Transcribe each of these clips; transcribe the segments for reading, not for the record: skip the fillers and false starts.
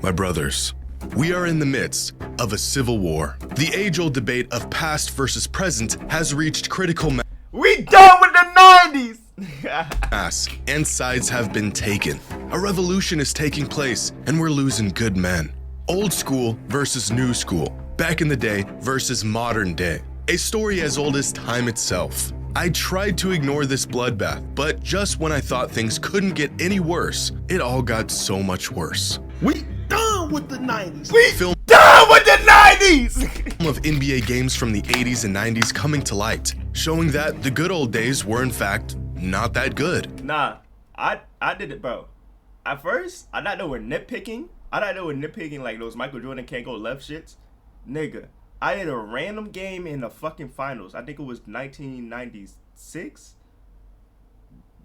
My brothers, we are in the midst of a civil war. The age-old debate of past versus present has reached critical mass. We done with the 90s! And sides have been taken. A revolution is taking place, and we're losing good men. Old school versus new school. Back in the day versus modern day. A story as old as time itself. I tried to ignore this bloodbath, but just when I thought things couldn't get any worse, it all got so much worse. We done with the 90s. We done with the 90s! Of NBA games from the 80s and 90s coming to light, showing that the good old days were in fact not that good. Nah, I did it, bro. At first, I thought they were nitpicking. I thought they were nitpicking like those Michael Jordan can't go left shits. Nigga, I did a random game in the fucking finals. I think it was 1996.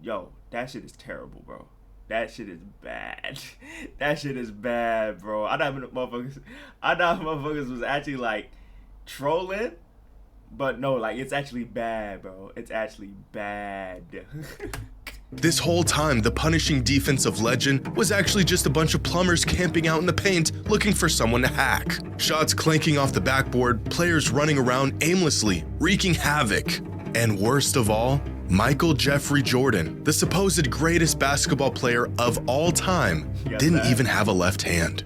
Yo, that shit is terrible, bro. That shit is bad. That shit is bad, bro. I thought motherfuckers was actually like trolling, but no, like it's actually bad, bro. It's actually bad. This whole time, the punishing defensive legend was actually just a bunch of plumbers camping out in the paint looking for someone to hack. Shots clanking off the backboard, players running around aimlessly, wreaking havoc. And worst of all, Michael Jeffrey Jordan, the supposed greatest basketball player of all time, didn't even have a left hand.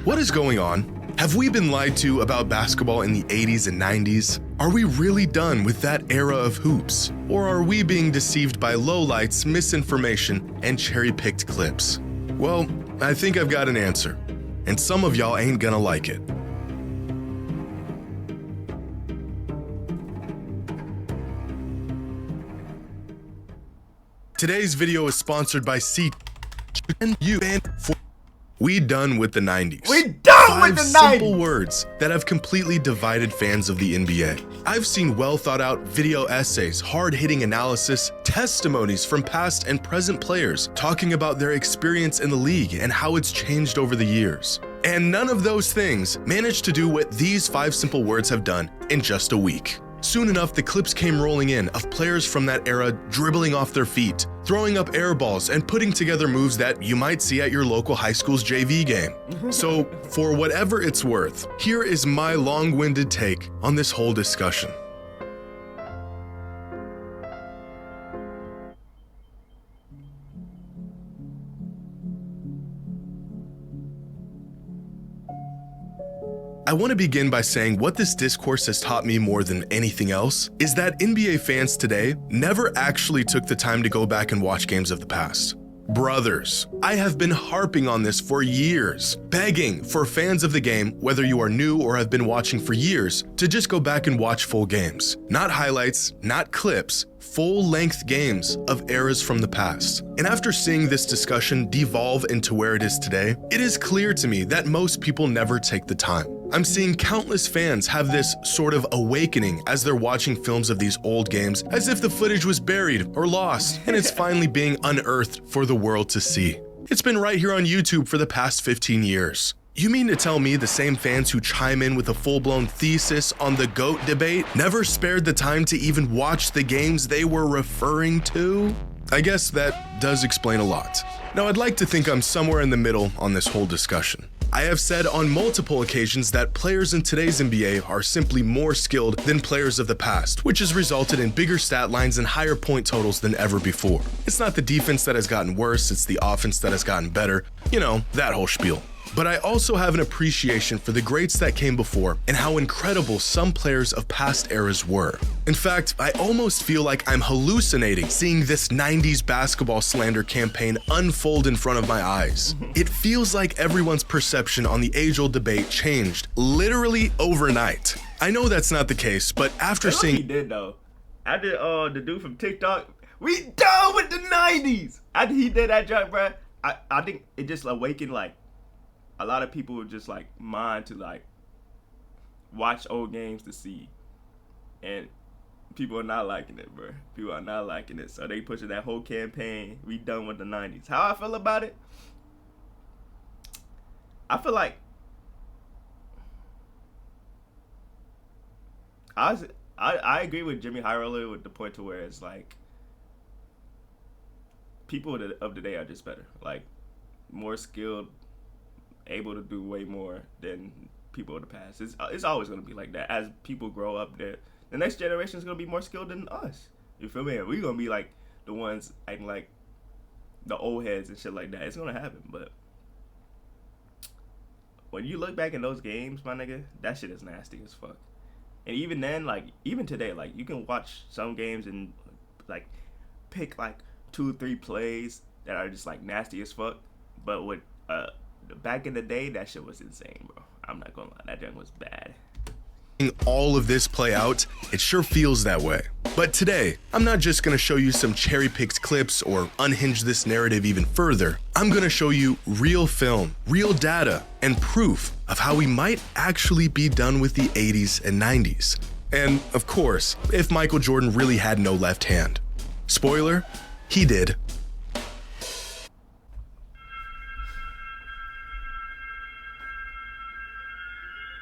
What is going on? Have we been lied to about basketball in the 80s and 90s? Are we really done with that era of hoops? Or are we being deceived by lowlights, misinformation, and cherry-picked clips? Well, I think I've got an answer, and some of y'all ain't gonna like it. Today's video is sponsored by We done with the 90s. We done with the 90s! 5 simple words that have completely divided fans of the NBA. I've seen well-thought-out video essays, hard-hitting analysis, testimonies from past and present players talking about their experience in the league and how it's changed over the years. And none of those things managed to do what these 5 simple words have done in just a week. Soon enough, the clips came rolling in of players from that era dribbling off their feet, throwing up air balls, and putting together moves that you might see at your local high school's JV game. So, for whatever it's worth, here is my long-winded take on this whole discussion. I want to begin by saying what this discourse has taught me more than anything else is that NBA fans today never actually took the time to go back and watch games of the past. Brothers, I have been harping on this for years, begging for fans of the game, whether you are new or have been watching for years, to just go back and watch full games. Not highlights, not clips, full-length games of eras from the past. And after seeing this discussion devolve into where it is today, it is clear to me that most people never take the time. I'm seeing countless fans have this sort of awakening as they're watching films of these old games as if the footage was buried or lost and it's finally being unearthed for the world to see. It's been right here on YouTube for the past 15 years. You mean to tell me the same fans who chime in with a full-blown thesis on the GOAT debate never spared the time to even watch the games they were referring to? I guess that does explain a lot. Now, I'd like to think I'm somewhere in the middle on this whole discussion. I have said on multiple occasions that players in today's NBA are simply more skilled than players of the past, which has resulted in bigger stat lines and higher point totals than ever before. It's not the defense that has gotten worse, it's the offense that has gotten better. You know, that whole spiel. But I also have an appreciation for the greats that came before and how incredible some players of past eras were. In fact, I almost feel like I'm hallucinating seeing this 90s basketball slander campaign unfold in front of my eyes. It feels like everyone's perception on the age-old debate changed literally overnight. I know that's not the case, but after seeing— He did though. I did the dude from TikTok, we done with the 90s! After he did that joke, bro, I think it just awakened like a lot of people would just like mind to like watch old games to see, and people are not liking it, bro. People are not liking it, so they pushing that whole campaign. We done with the 90s. How I feel about it? I feel like I agree with Xllout with the point to where it's like people of the day are just better, like more skilled. able to do way more than people of the past. It's always gonna be like that. As people grow up, the next generation is gonna be more skilled than us. You feel me? We're gonna be like the ones acting like the old heads and shit like that. It's gonna happen, but when you look back in those games, my nigga, that shit is nasty as fuck. And even then, like, even today, like, you can watch some games and, like, pick, like, 2-3 plays that are just, like, nasty as fuck. But with, back in the day, that shit was insane, bro. I'm not gonna lie, that junk was bad. All of this play out, it sure feels that way. But today, I'm not just gonna show you some cherry-picked clips or unhinge this narrative even further. I'm gonna show you real film, real data, and proof of how we might actually be done with the 80s and 90s. And of course, if Michael Jordan really had no left hand. Spoiler, he did.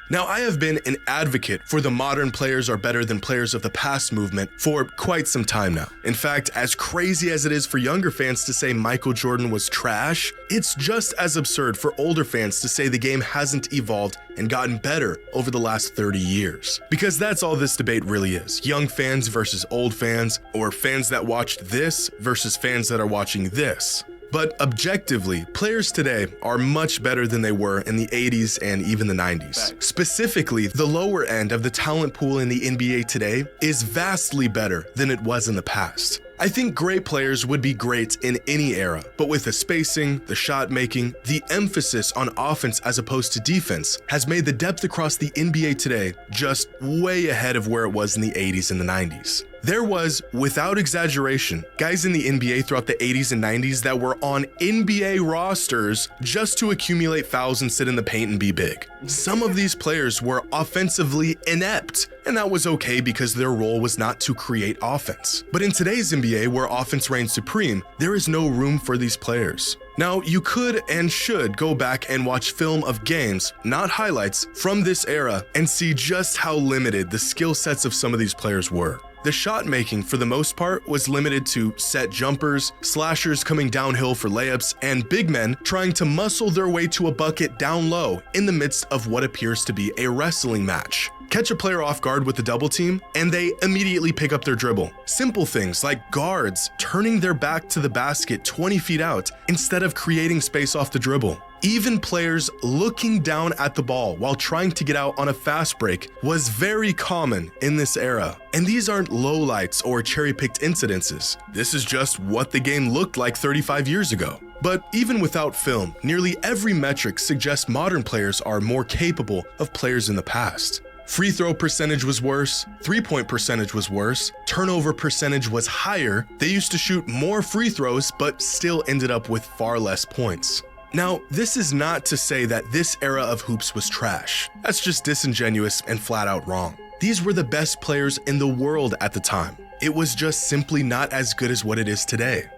Now, I have been an advocate for the modern players are better than players of the past movement for quite some time now. In fact, as crazy as it is for younger fans to say Michael Jordan was trash, it's just as absurd for older fans to say the game hasn't evolved and gotten better over the last 30 years. Because that's all this debate really is. Young fans versus old fans, or fans that watched this versus fans that are watching this. But objectively, players today are much better than they were in the 80s and even the 90s. Specifically, the lower end of the talent pool in the NBA today is vastly better than it was in the past. I think great players would be great in any era, but with the spacing, the shot making, the emphasis on offense as opposed to defense has made the depth across the NBA today just way ahead of where it was in the 80s and the 90s. There was, without exaggeration, guys in the NBA throughout the 80s and 90s that were on NBA rosters just to accumulate fouls and sit in the paint and be big. Some of these players were offensively inept, and that was okay because their role was not to create offense. But in today's NBA, where offense reigns supreme, there is no room for these players. Now, you could and should go back and watch film of games, not highlights, from this era and see just how limited the skill sets of some of these players were. The shot making, for the most part, was limited to set jumpers, slashers coming downhill for layups, and big men trying to muscle their way to a bucket down low in the midst of what appears to be a wrestling match. Catch a player off guard with the double team, and they immediately pick up their dribble. Simple things like guards turning their back to the basket 20 feet out instead of creating space off the dribble. Even players looking down at the ball while trying to get out on a fast break was very common in this era. And these aren't lowlights or cherry-picked incidences. This is just what the game looked like 35 years ago. But even without film, nearly every metric suggests modern players are more capable of players in the past. Free throw percentage was worse, three-point percentage was worse, turnover percentage was higher, they used to shoot more free throws but still ended up with far less points. Now, this is not to say that this era of hoops was trash. That's just disingenuous and flat out wrong. These were the best players in the world at the time. It was just simply not as good as what it is today.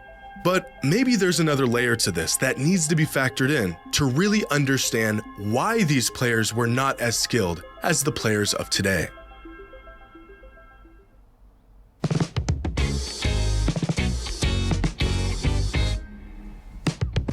But maybe there's another layer to this that needs to be factored in to really understand why these players were not as skilled as the players of today.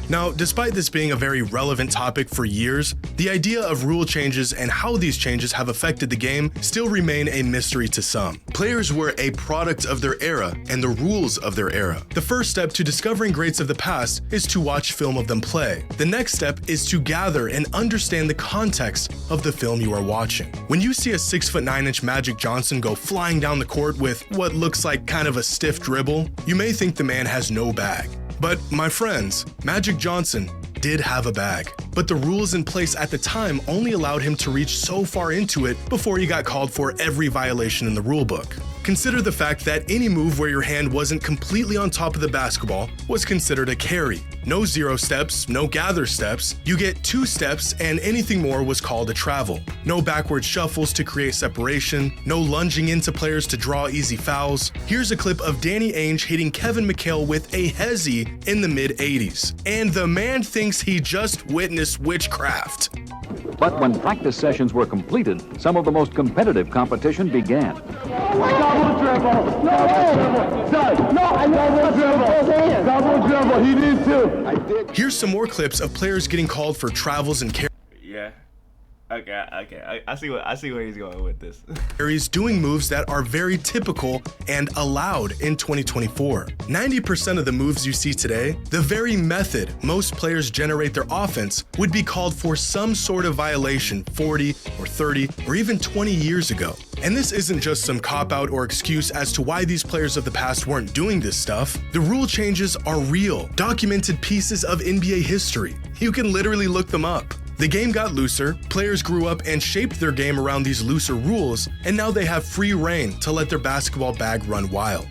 Now, despite this being a very relevant topic for years, the idea of rule changes and how these changes have affected the game still remain a mystery to some. Players were a product of their era and the rules of their era. The first step to discovering greats of the past is to watch film of them play. The next step is to gather and understand the context of the film you are watching. When you see a 6'9" Magic Johnson go flying down the court with what looks like kind of a stiff dribble, you may think the man has no bag. But my friends, Magic Johnson did have a bag, but the rules in place at the time only allowed him to reach so far into it before he got called for every violation in the rulebook. Consider the fact that any move where your hand wasn't completely on top of the basketball was considered a carry. No 0 steps, no gather steps, you get 2 steps and anything more was called a travel. No backward shuffles to create separation, no lunging into players to draw easy fouls. Here's a clip of Danny Ainge hitting Kevin McHale with a hezzy in the mid-80s. And the man thinks he just witnessed witchcraft. But when practice sessions were completed, some of the most competitive competition began. Double dribble! No! Double dribble! He didn't too. I did. Here's some more clips of players getting called for travels and Yeah. Okay. I see where he's going with this. carries doing moves that are very typical and allowed in 2024. 90% of the moves you see today, the very method most players generate their offense, would be called for some sort of violation 40 or 30 or even 20 years ago. And this isn't just some cop-out or excuse as to why these players of the past weren't doing this stuff. The rule changes are real, documented pieces of NBA history. You can literally look them up. The game got looser, players grew up and shaped their game around these looser rules, and now they have free reign to let their basketball bag run wild.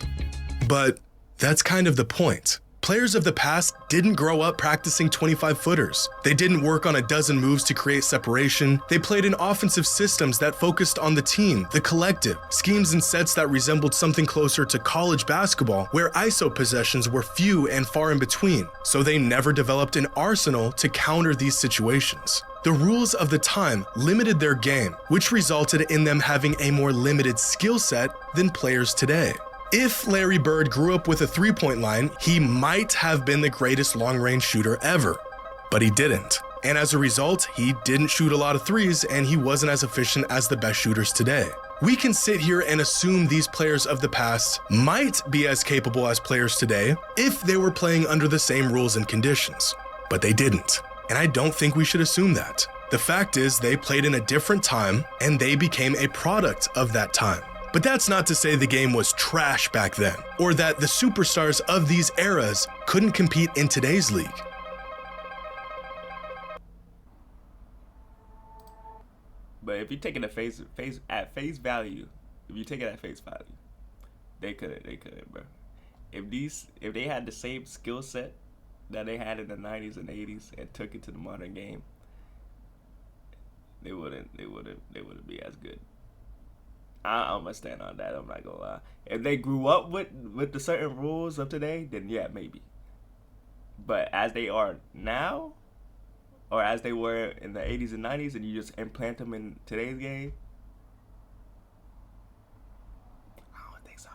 But that's kind of the point. Players of the past didn't grow up practicing 25-footers. They didn't work on a dozen moves to create separation. They played in offensive systems that focused on the team, the collective, schemes and sets that resembled something closer to college basketball, where ISO possessions were few and far in between, so they never developed an arsenal to counter these situations. The rules of the time limited their game, which resulted in them having a more limited skill set than players today. If Larry Bird grew up with a three-point line, he might have been the greatest long-range shooter ever, but he didn't. And as a result, he didn't shoot a lot of threes and he wasn't as efficient as the best shooters today. We can sit here and assume these players of the past might be as capable as players today if they were playing under the same rules and conditions, but they didn't. And I don't think we should assume that. The fact is they played in a different time and they became a product of that time. But that's not to say the game was trash back then, or that the superstars of these eras couldn't compete in today's league. But if you take it at face value, they couldn't, bro. If they had the same skill set that they had in the 90s and 80s and took it to the modern game, they wouldn't be as good. I'm gonna stand on that. I'm not gonna lie. If they grew up with the certain rules of today, then yeah, maybe. But as they are now, or as they were in the 80s and 90s, and you just implant them in today's game, I don't think so.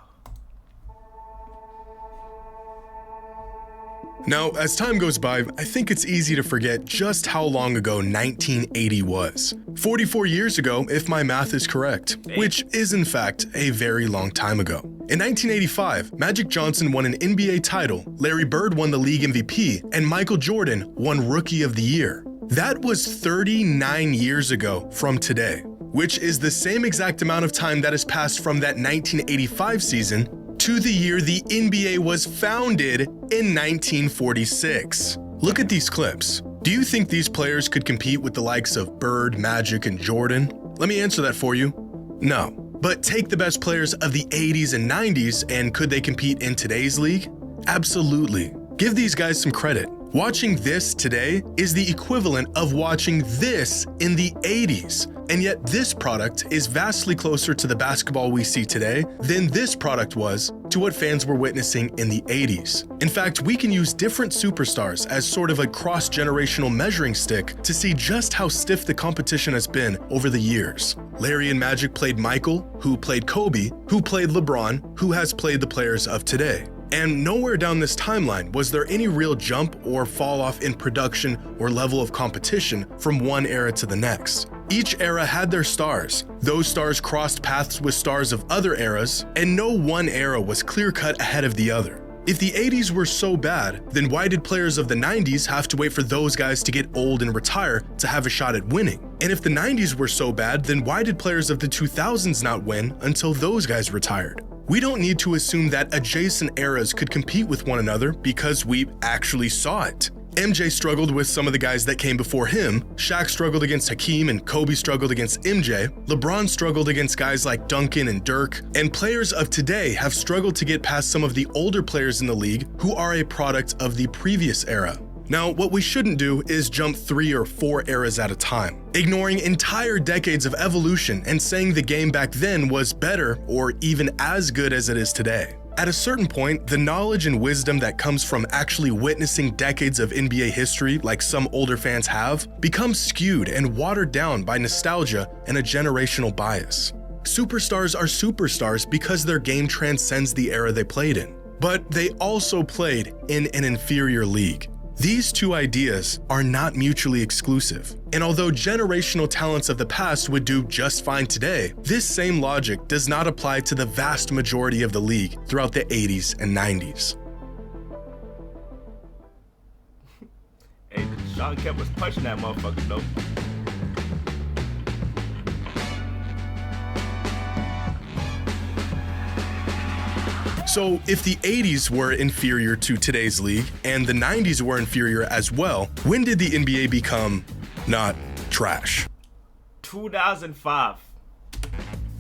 Now, as time goes by, I think it's easy to forget just how long ago 1980 was. 44 years ago, if my math is correct, which is in fact a very long time ago. In 1985, Magic Johnson won an NBA title, Larry Bird won the league MVP, and Michael Jordan won Rookie of the Year. That was 39 years ago from today, which is the same exact amount of time that has passed from that 1985 season to the year the NBA was founded in 1946. Look at these clips. Do you think these players could compete with the likes of Bird, Magic, and Jordan? Let me answer that for you. No. But take the best players of the 80s and 90s, and could they compete in today's league? Absolutely. Give these guys some credit. Watching this today is the equivalent of watching this in the 80s. And yet this product is vastly closer to the basketball we see today than this product was to what fans were witnessing in the 80s. In fact, we can use different superstars as sort of a cross-generational measuring stick to see just how stiff the competition has been over the years. Larry and Magic played Michael, who played Kobe, who played LeBron, who has played the players of today. And nowhere down this timeline was there any real jump or fall off in production or level of competition from one era to the next. Each era had their stars. Those stars crossed paths with stars of other eras, and no one era was clear-cut ahead of the other. If the 80s were so bad, then why did players of the 90s have to wait for those guys to get old and retire to have a shot at winning? And if the 90s were so bad, then why did players of the 2000s not win until those guys retired? We don't need to assume that adjacent eras could compete with one another because we actually saw it. MJ struggled with some of the guys that came before him, Shaq struggled against Hakeem and Kobe struggled against MJ, LeBron struggled against guys like Duncan and Dirk, and players of today have struggled to get past some of the older players in the league who are a product of the previous era. Now, what we shouldn't do is jump 3 or 4 eras at a time, ignoring entire decades of evolution and saying the game back then was better or even as good as it is today. At a certain point, the knowledge and wisdom that comes from actually witnessing decades of NBA history, like some older fans have, becomes skewed and watered down by nostalgia and a generational bias. Superstars are superstars because their game transcends the era they played in, but they also played in an inferior league. These two ideas are not mutually exclusive, and although generational talents of the past would do just fine today, this same logic does not apply to the vast majority of the league throughout the 80s and 90s. Hey, Sean Kemp was punching that motherfucker though. So if the 80s were inferior to today's league and the 90s were inferior as well, when did the NBA become not trash? 2005.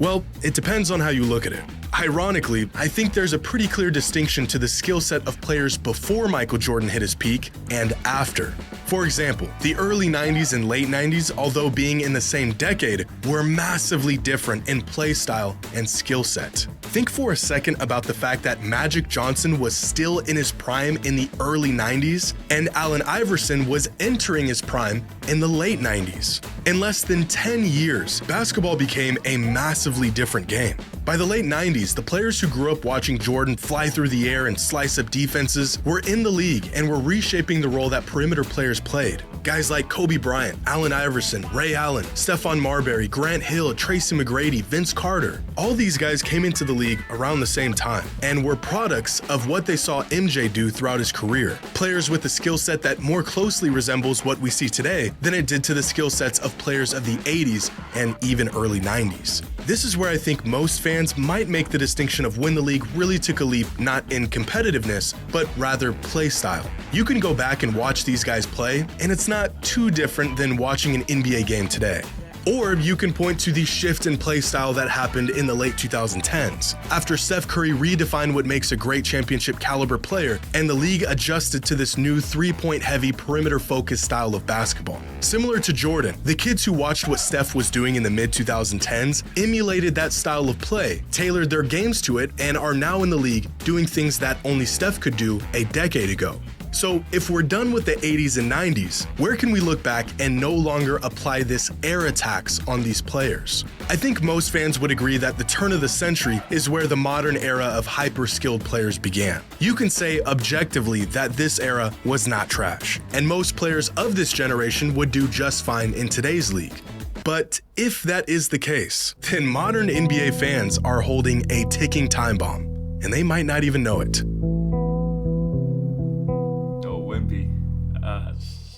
Well, it depends on how you look at it. Ironically, I think there's a pretty clear distinction to the skill set of players before Michael Jordan hit his peak and after. For example, the early 90s and late 90s, although being in the same decade, were massively different in play style and skill set. Think for a second about the fact that Magic Johnson was still in his prime in the early 90s, and Allen Iverson was entering his prime in the late 90s. In less than 10 years, basketball became a massively different game. By the late 90s, the players who grew up watching Jordan fly through the air and slice up defenses were in the league and were reshaping the role that perimeter players played. Guys like Kobe Bryant, Allen Iverson, Ray Allen, Stephon Marbury, Grant Hill, Tracy McGrady, Vince Carter. All these guys came into the league around the same time and were products of what they saw MJ do throughout his career. Players with a skill set that more closely resembles what we see today than it did to the skill sets of players of the 80s and even early 90s. This is where I think most fans might make the distinction of when the league really took a leap, not in competitiveness, but rather play style. You can go back and watch these guys play, and it's not too different than watching an NBA game today. Or you can point to the shift in play style that happened in the late 2010s, after Steph Curry redefined what makes a great championship caliber player, and the league adjusted to this new three-point heavy, perimeter-focused style of basketball. Similar to Jordan, the kids who watched what Steph was doing in the mid-2010s emulated that style of play, tailored their games to it, and are now in the league doing things that only Steph could do a decade ago. So if we're done with the 80s and 90s, where can we look back and no longer apply this era tax on these players? I think most fans would agree that the turn of the century is where the modern era of hyper-skilled players began. You can say objectively that this era was not trash, and most players of this generation would do just fine in today's league. But if that is the case, then modern NBA fans are holding a ticking time bomb, and they might not even know it.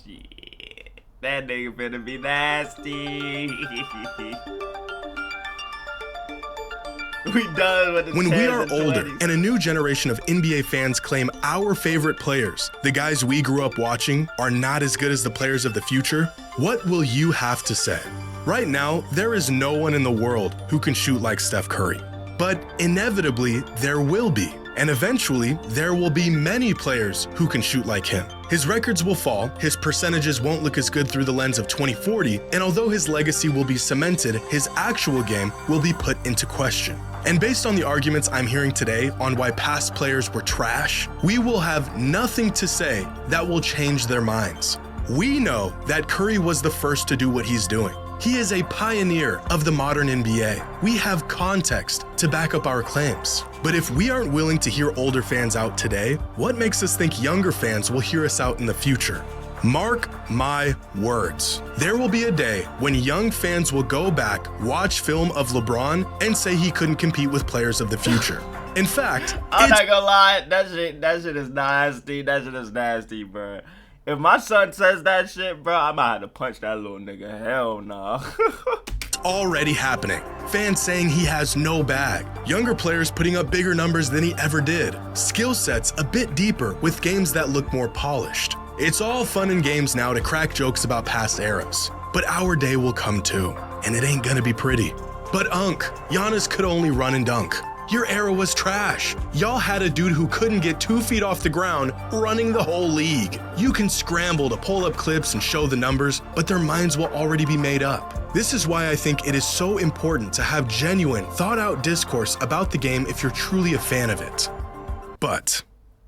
Shit. That nigga better be nasty. We done with the When we are 10s and older 20s. and a new generation of NBA fans claim our favorite players, the guys we grew up watching, are not as good as the players of the future, what will you have to say? Right now, there is no one in the world who can shoot like Steph Curry. But inevitably, there will be. And eventually, there will be many players who can shoot like him. His records will fall, his percentages won't look as good through the lens of 2040, and although his legacy will be cemented, his actual game will be put into question. And based on the arguments I'm hearing today on why past players were trash, we will have nothing to say that will change their minds. We know that Curry was the first to do what he's doing. He is a pioneer of the modern NBA. We have context to back up our claims. But if we aren't willing to hear older fans out today, what makes us think younger fans will hear us out in the future? Mark my words. There will be a day when young fans will go back, watch film of LeBron, and say he couldn't compete with players of the future. In fact, I'm not gonna lie, that shit is nasty. That shit is nasty, bro. If my son says that shit, bro, I might have to punch that little nigga. Hell no. already happening. Fans saying he has no bag. Younger players putting up bigger numbers than he ever did. Skill sets a bit deeper with games that look more polished. It's all fun and games now to crack jokes about past eras. But our day will come too, and it ain't gonna be pretty. But Giannis could only run and dunk. Your era was trash. Y'all had a dude who couldn't get 2 feet off the ground running the whole league. You can scramble to pull up clips and show the numbers, but their minds will already be made up. This is why I think it is so important to have genuine, thought-out discourse about the game if you're truly a fan of it. But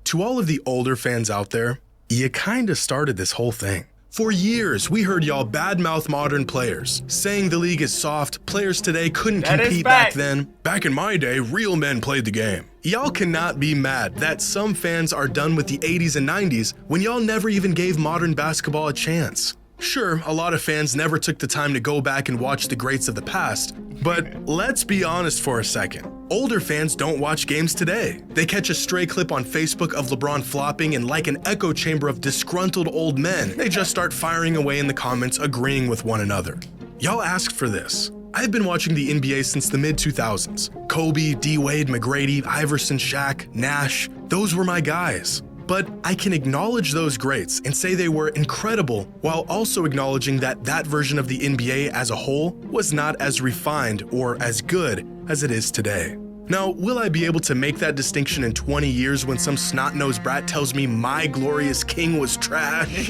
to all of the older fans out there, you kinda started this whole thing. For years, we heard y'all badmouth modern players, saying the league is soft, players today couldn't compete back then. Back in my day, real men played the game. Y'all cannot be mad that some fans are done with the 80s and 90s when y'all never even gave modern basketball a chance. Sure, a lot of fans never took the time to go back and watch the greats of the past, but let's be honest for a second. Older fans don't watch games today. They catch a stray clip on Facebook of LeBron flopping, and like an echo chamber of disgruntled old men, they just start firing away in the comments, agreeing with one another. Y'all asked for this. I've been watching the NBA since the mid-2000s. Kobe, D-Wade, McGrady, Iverson, Shaq, Nash, those were my guys. But I can acknowledge those greats and say they were incredible while also acknowledging that that version of the NBA as a whole was not as refined or as good as it is today. Now, will I be able to make that distinction in 20 years when some snot-nosed brat tells me my glorious king was trash?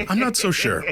I'm not so sure.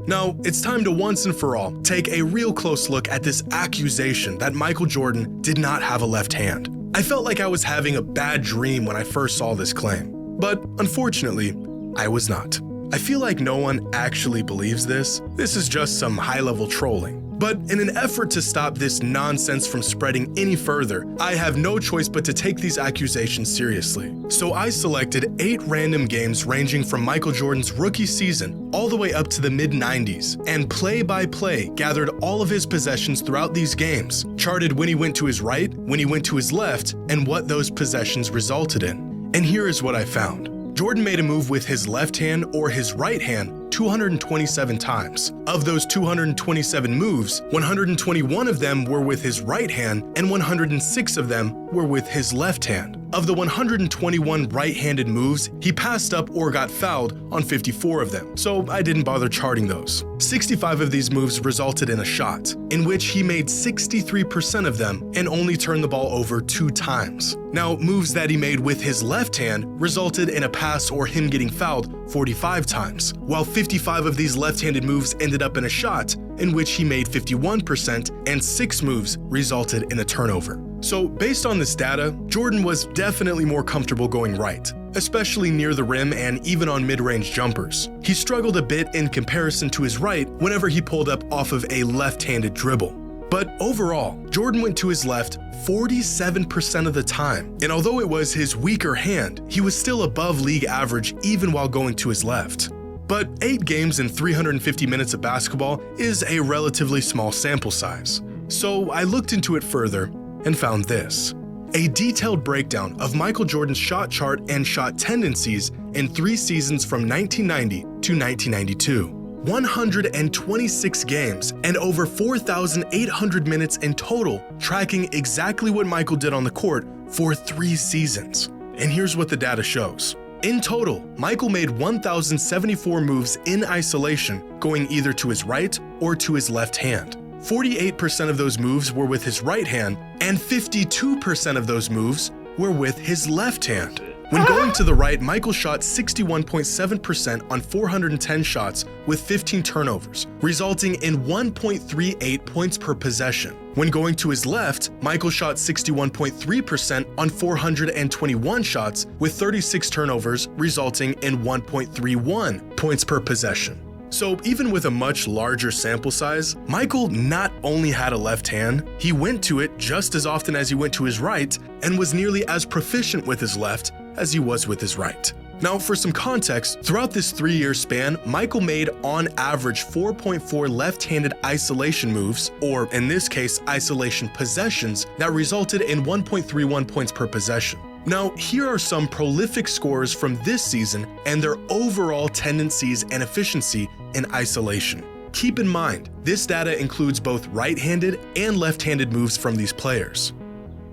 Now, it's time to once and for all take a real close look at this accusation that Michael Jordan did not have a left hand. I felt like I was having a bad dream when I first saw this claim, but unfortunately, I was not. I feel like no one actually believes this. This is just some high-level trolling. But in an effort to stop this nonsense from spreading any further, I have no choice but to take these accusations seriously. So I selected 8 random games ranging from Michael Jordan's rookie season all the way up to the mid-90s, and play by play gathered all of his possessions throughout these games, charted when he went to his right, when he went to his left, and what those possessions resulted in. And here is what I found. Jordan made a move with his left hand or his right hand 227 times. Of those 227 moves, 121 of them were with his right hand and 106 of them were with his left hand. Of the 121 right-handed moves, he passed up or got fouled on 54 of them, so I didn't bother charting those. 65 of these moves resulted in a shot, in which he made 63% of them and only turned the ball over 2 times. Now, moves that he made with his left hand resulted in a pass or him getting fouled 45 times, while 55 of these left-handed moves ended up in a shot, in which he made 51%, and 6 moves resulted in a turnover. So based on this data, Jordan was definitely more comfortable going right, especially near the rim and even on mid-range jumpers. He struggled a bit in comparison to his right whenever he pulled up off of a left-handed dribble. But overall, Jordan went to his left 47% of the time, and although it was his weaker hand, he was still above league average even while going to his left. But 8 games and 350 minutes of basketball is a relatively small sample size. So I looked into it further and found this. A detailed breakdown of Michael Jordan's shot chart and shot tendencies in 3 seasons from 1990 to 1992. 126 games and over 4,800 minutes in total, tracking exactly what Michael did on the court for 3 seasons. And here's what the data shows. In total, Michael made 1,074 moves in isolation, going either to his right or to his left hand. 48% of those moves were with his right hand, and 52% of those moves were with his left hand. When going to the right, Michael shot 61.7% on 410 shots with 15 turnovers, resulting in 1.38 points per possession. When going to his left, Michael shot 61.3% on 421 shots with 36 turnovers, resulting in 1.31 points per possession. So even with a much larger sample size, Michael not only had a left hand, he went to it just as often as he went to his right and was nearly as proficient with his left as he was with his right. Now, for some context, throughout this 3-year span, Michael made on average 4.4 left-handed isolation moves, or in this case, isolation possessions, that resulted in 1.31 points per possession. Now, here are some prolific scorers from this season and their overall tendencies and efficiency in isolation. Keep in mind, this data includes both right-handed and left-handed moves from these players.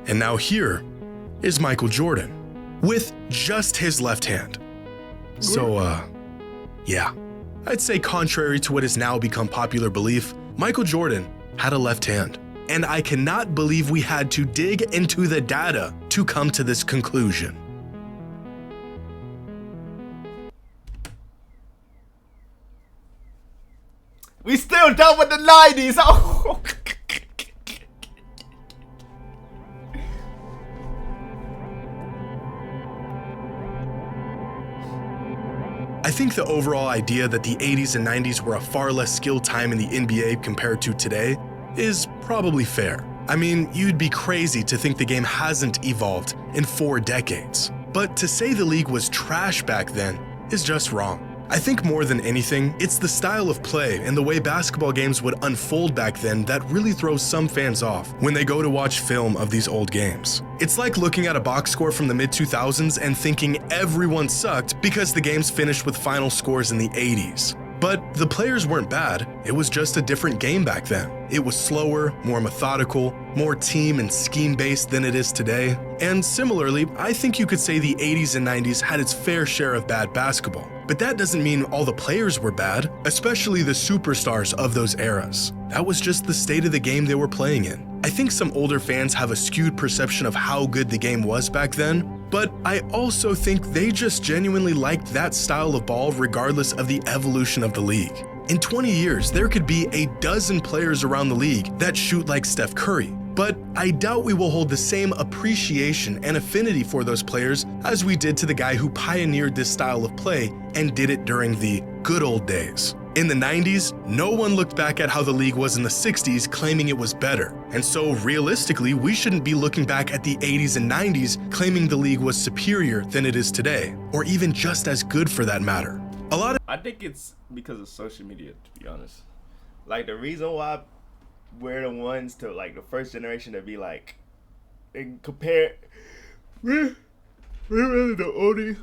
And now here is Michael Jordan with just his left hand. So, yeah. I'd say contrary to what has now become popular belief, Michael Jordan had a left hand. And I cannot believe we had to dig into the data to come to this conclusion. We still done with the 90s. Oh. think the overall idea that the 80s and 90s were a far less skilled time in the NBA compared to today is probably fair. I mean, you'd be crazy to think the game hasn't evolved in 4 decades. But to say the league was trash back then is just wrong. I think more than anything, it's the style of play and the way basketball games would unfold back then that really throws some fans off when they go to watch film of these old games. It's like looking at a box score from the mid-2000s and thinking everyone sucked because the games finished with final scores in the 80s. But the players weren't bad, it was just a different game back then. It was slower, more methodical, more team and scheme-based than it is today. And similarly, I think you could say the 80s and 90s had its fair share of bad basketball. But that doesn't mean all the players were bad, especially the superstars of those eras. That was just the state of the game they were playing in. I think some older fans have a skewed perception of how good the game was back then, but I also think they just genuinely liked that style of ball regardless of the evolution of the league. In 20 years, there could be a dozen players around the league that shoot like Steph Curry, but I doubt we will hold the same appreciation and affinity for those players as we did to the guy who pioneered this style of play and did it during the good old days. In the 90s, no one looked back at how the league was in the 60s claiming it was better. And so realistically, we shouldn't be looking back at the 80s and 90s claiming the league was superior than it is today, or even just as good for that matter. I think it's because of social media, to be honest. Like, the reason why we're the ones to, like, the first generation to be like, and compare, we're really the only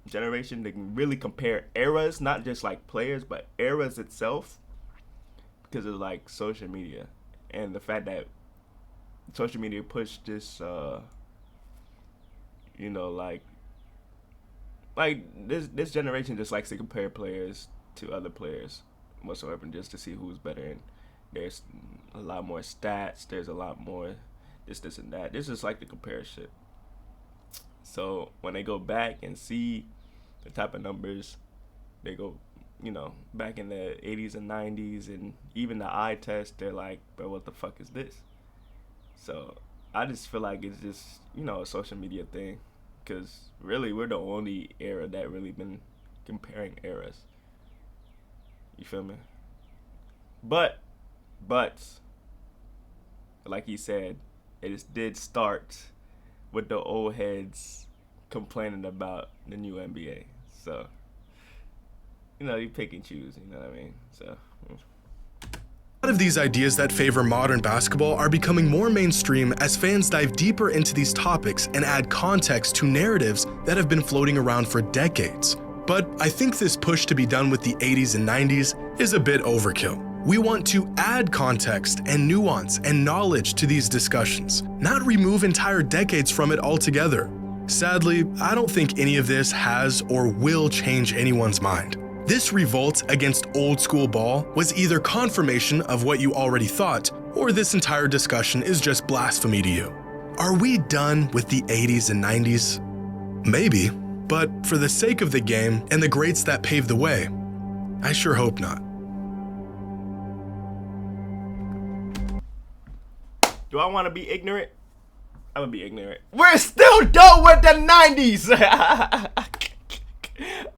generation that can really compare eras, not just like players, but eras itself, because of like social media and the fact that social media pushed this, you know, like this generation just likes to compare players to other players whatsoever, just to see who's better. And there's a lot more stats. There's a lot more this and that. This is like the compare shit. So when they go back and see the type of numbers, they go, you know, back in the 80s and 90s and even the eye test, they're like, bro, what the fuck is this? So I just feel like it's just, you know, a social media thing, because really we're the only era that really been comparing eras. You feel me? But like he said, it did start with the old heads complaining about the new NBA. So, you know, you pick and choose, you know what I mean? So A lot of these ideas that favor modern basketball are becoming more mainstream as fans dive deeper into these topics and add context to narratives that have been floating around for decades. But I think this push to be done with the 80s and 90s is a bit overkill. We want to add context and nuance and knowledge to these discussions, not remove entire decades from it altogether. Sadly, I don't think any of this has or will change anyone's mind. This revolt against old school ball was either confirmation of what you already thought, or this entire discussion is just blasphemy to you. Are we done with the 80s and 90s? Maybe, but for the sake of the game and the greats that paved the way, I sure hope not. do I want to be ignorant? I'm gonna be ignorant. We're still done with the 90s.